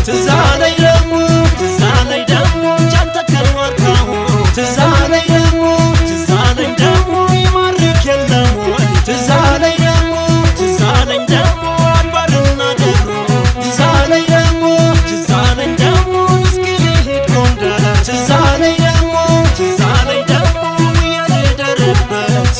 ትዛለኝ ደሞ ትዛለኝ ደሞ ጃንተ ከወርካሁ ትዛለኝ ደሞ ትዛለኝ ደሞ ይማርክ የለም ወይ ትዛለኝ ደሞ ትዛለኝ ደሞ አድባርና ደብሮ ትዛለኝ ደሞ ትዛለኝ ደሞ እስኪ ልሂድ ጎንደር ትዛለኝ ደሞ ትዛለኝ ደሞ የልደርበት